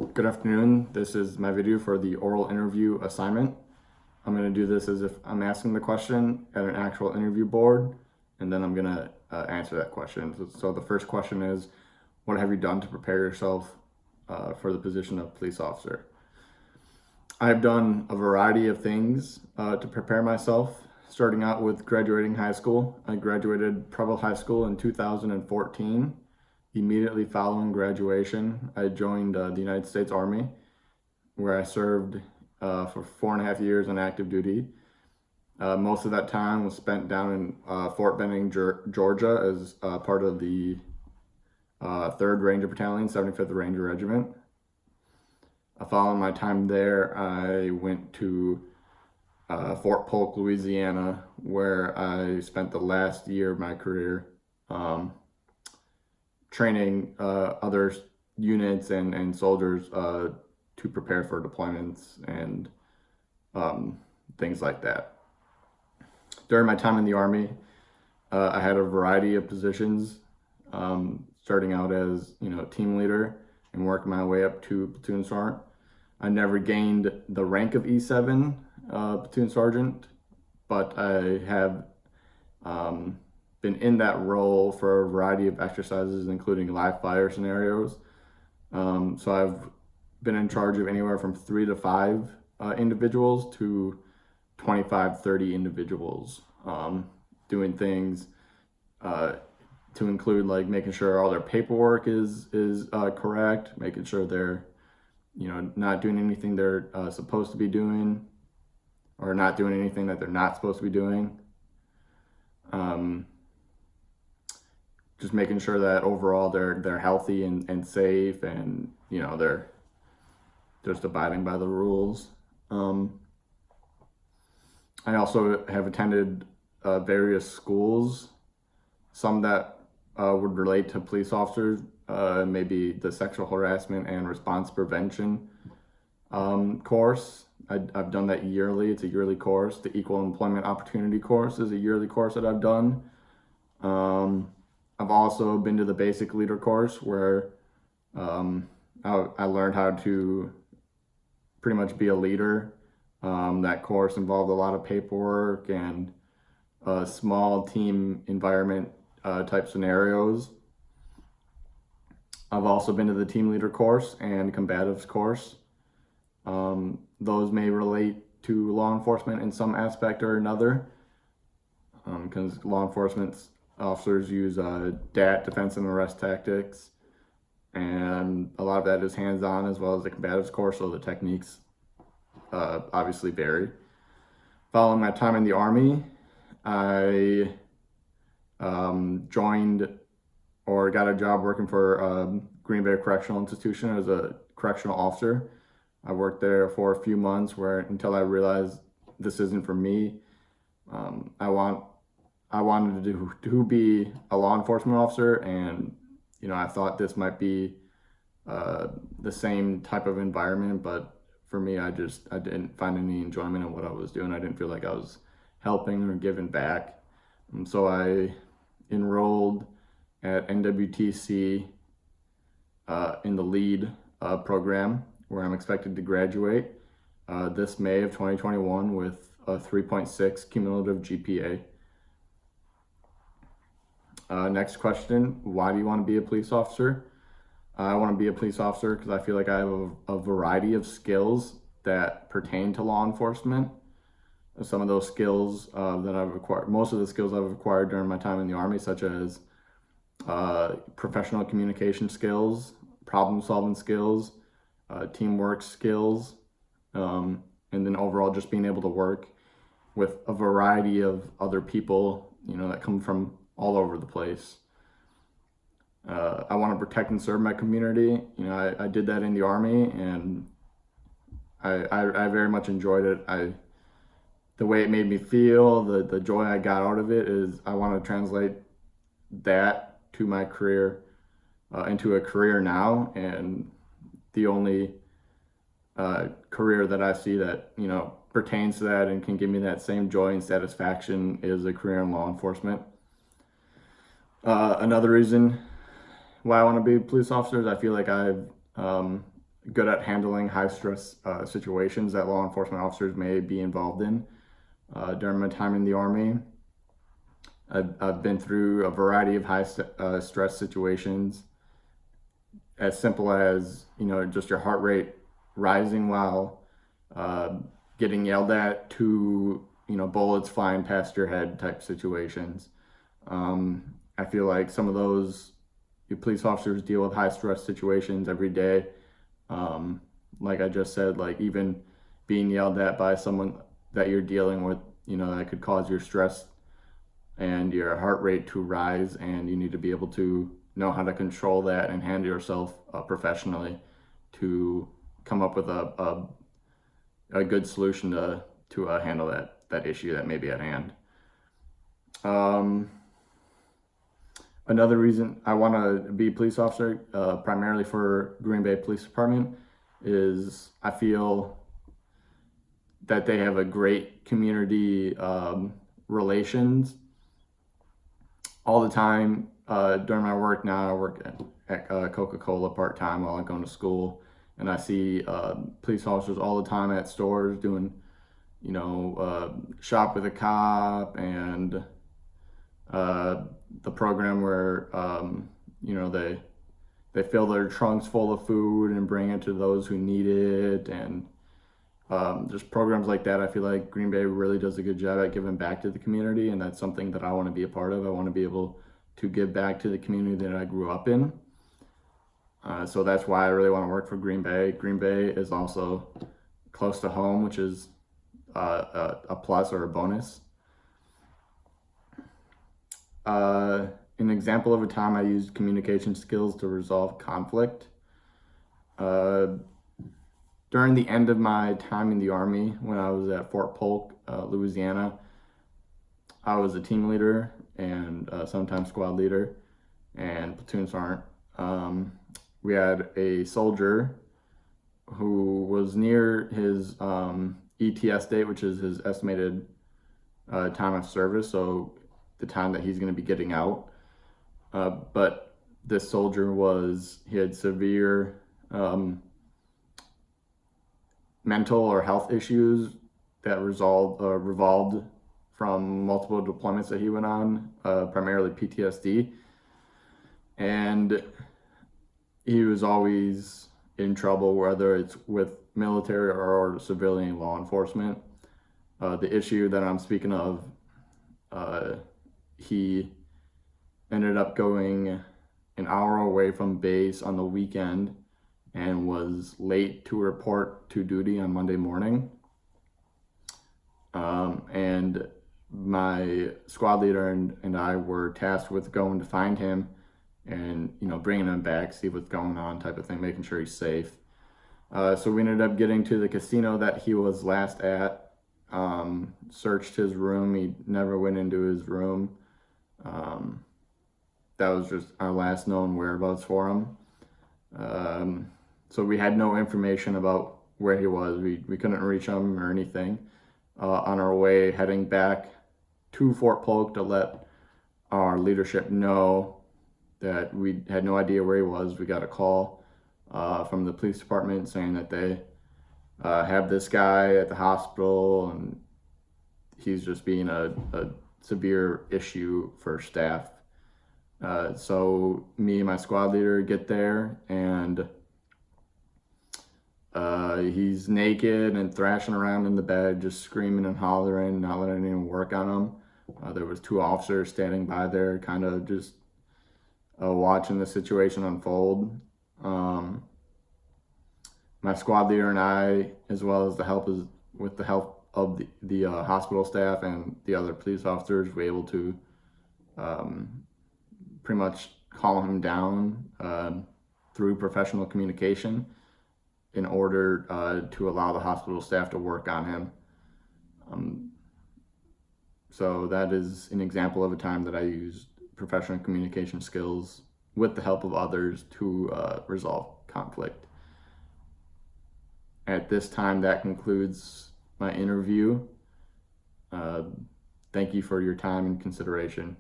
Good afternoon. This is my video for the oral interview assignment. I'm going to do this as if I'm asking the question at an actual interview board, and then I'm going to answer that question. So the first question is, what have you done to prepare yourself for the position of police officer? I've done a variety of things to prepare myself, starting out with graduating high school. I graduated Preble High School in 2014. Immediately following graduation, I joined the United States Army, where I served for 4.5 years on active duty. Most of that time was spent down in Fort Benning, Georgia, as part of the 3rd Ranger Battalion, 75th Ranger Regiment. Following my time there, I went to Fort Polk, Louisiana, where I spent the last year of my career training other units and soldiers to prepare for deployments and things like that. During my time in the Army, I had a variety of positions, starting out as team leader and working my way up to platoon sergeant. I never gained the rank of E7 platoon sergeant, but I have been in that role for a variety of exercises, including live fire scenarios. So I've been in charge of anywhere from 3 to 5 individuals to 25, 30 individuals, doing things to include like making sure all their paperwork is correct, making sure they're not doing anything they're supposed to be doing, or not doing anything that they're not supposed to be doing. Just making sure that overall they're healthy and safe, and they're just abiding by the rules. I also have attended various schools, some that would relate to police officers, maybe the sexual harassment and response prevention course. I've done that yearly. It's a yearly course. The Equal Employment Opportunity course is a yearly course that I've done. I've also been to the Basic Leader course, where I learned how to pretty much be a leader. That course involved a lot of paperwork and small team environment type scenarios. I've also been to the Team Leader course and Combatives course. Those may relate to law enforcement in some aspect or another, because law enforcement officers use DAT, defense and arrest tactics, and a lot of that is hands-on, as well as the Combatives course, so the techniques obviously vary. Following my time in the Army, I joined or got a job working for Green Bay Correctional Institution as a correctional officer. I worked there for a few months until I realized this isn't for me. I wanted to be a law enforcement officer, and I thought this might be the same type of environment, but for me, I didn't find any enjoyment in what I was doing. I didn't feel like I was helping or giving back. And so I enrolled at NWTC in the LEAD program, where I'm expected to graduate this May of 2021 with a 3.6 cumulative GPA. Next question, why do you want to be a police officer? I want to be a police officer because I feel like I have a variety of skills that pertain to law enforcement. Some of those skills that I've acquired, most of the skills I've acquired during my time in the Army, such as professional communication skills, problem solving skills, teamwork skills, and then overall just being able to work with a variety of other people, that come from all over the place. I want to protect and serve my community. I did that in the Army, and I very much enjoyed it. The way it made me feel, the joy I got out of it, is I want to translate that to my career, into a career now. And the only career that I see that pertains to that and can give me that same joy and satisfaction is a career in law enforcement. Another reason why I want to be a police officer is I feel like I've good at handling high stress situations that law enforcement officers may be involved in. During my time in the Army, I've been through a variety of high stress situations, as simple as, just your heart rate rising while getting yelled at, to, bullets flying past your head type situations. I feel like some of those police officers deal with high stress situations every day. Like I just said, like even being yelled at by someone that you're dealing with, that could cause your stress and your heart rate to rise, and you need to be able to know how to control that and handle yourself professionally to come up with a good solution to handle that issue that may be at hand. Another reason I want to be a police officer, primarily for Green Bay Police Department, is I feel that they have a great community relations all the time. During my work now, I work at Coca-Cola part-time while I'm going to school, and I see police officers all the time at stores doing, shop with a cop, and the program where, they fill their trunks full of food and bring it to those who need it, and just programs like that. I feel like Green Bay really does a good job at giving back to the community, and that's something that I want to be a part of. I want to be able to give back to the community that I grew up in. So that's why I really want to work for Green Bay. Green Bay is also close to home, which is a plus or a bonus. An example of a time I used communication skills to resolve conflict. During the end of my time in the Army, when I was at Fort Polk, Louisiana, I was a team leader and sometimes squad leader and platoon sergeant. We had a soldier who was near his ETS date, which is his estimated time of service, so the time that he's going to be getting out. But this soldier he had severe mental or health issues that revolved from multiple deployments that he went on, primarily PTSD. And he was always in trouble, whether it's with military or civilian law enforcement. The issue that I'm speaking of, he ended up going an hour away from base on the weekend and was late to report to duty on Monday morning. And my squad leader and I were tasked with going to find him and, bringing him back, see what's going on type of thing, making sure he's safe. So we ended up getting to the casino that he was last at, searched his room. He never went into his room. That was just our last known whereabouts for him. So we had no information about where he was. We couldn't reach him or anything. On our way heading back to Fort Polk to let our leadership know that we had no idea where he was, we got a call from the police department saying that they have this guy at the hospital and he's just being a severe issue for staff. So me and my squad leader get there, and he's naked and thrashing around in the bed, just screaming and hollering, not letting anyone work on him. There was 2 officers standing by there, kind of just watching the situation unfold. My squad leader and I, as well as with the help of the hospital staff and the other police officers, were able to pretty much calm him down through professional communication in order to allow the hospital staff to work on him. So that is an example of a time that I used professional communication skills with the help of others to resolve conflict. At this time, that concludes my interview. Thank you for your time and consideration.